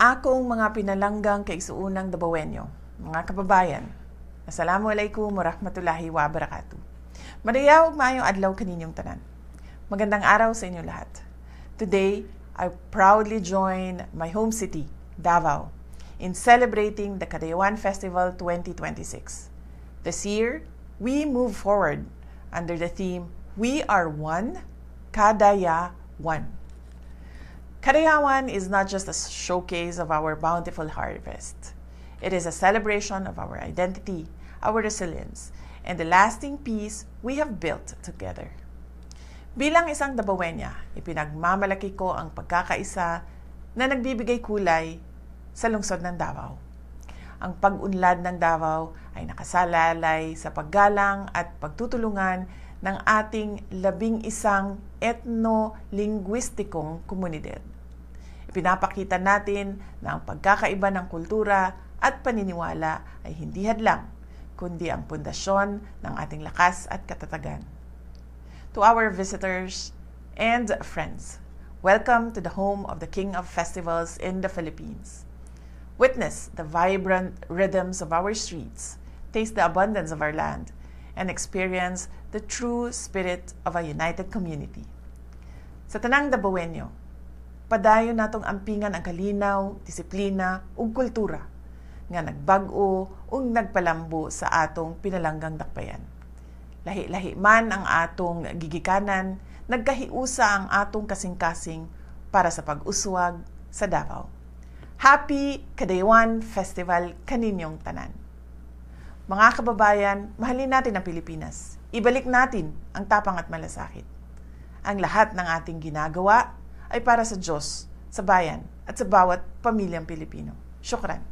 Akong mga pinalanggang kaigsuunang Dabawenyo, mga kababayan, Assalamualaikum warahmatullahi wabarakatuh. Madayawag maayong adlaw kaninyong tanan. Magandang araw sa inyo lahat. Today, I proudly join my home city, Davao, in celebrating the Kadayawan Festival 2026. This year, we move forward under the theme, We Are One, Kadayawan. Kadayawan is not just a showcase of our bountiful harvest. It is a celebration of our identity, our resilience, and the lasting peace we have built together. Bilang isang Dabawenya, ipinagmamalaki ko ang pagkakaisa na nagbibigay kulay sa lungsod ng Davao. Ang pag-unlad ng Davao ay nakasalalay sa paggalang at pagtutulungan ng ating 11 etno-linguistikong komunidad. Pinapakita natin na ang pagkakaiba ng kultura at paniniwala ay hindi hadlang, kundi ang pundasyon ng ating lakas at katatagan. To our visitors and friends, welcome to the home of the King of Festivals in the Philippines. Witness the vibrant rhythms of our streets, taste the abundance of our land, and experience the true spirit of a united community. Sa tanang Dabawenyo, padayon natong ampingan ang kalinaw, disiplina ug kultura nga nagbag-o ug nagpalambo sa atong pinalanggang dakbayan. Lahi-lahi man ang atong gigikanan, nagkahiusa ang atong kasing-kasing para sa pag-uswag sa Davao. Happy Kadayawan Festival kaninyong tanan. Mga kababayan, mahalin natin ang Pilipinas. Ibalik natin ang tapang at malasakit. Ang lahat ng ating ginagawa ay para sa Diyos, sa bayan, at sa bawat pamilyang Pilipino. Syukran.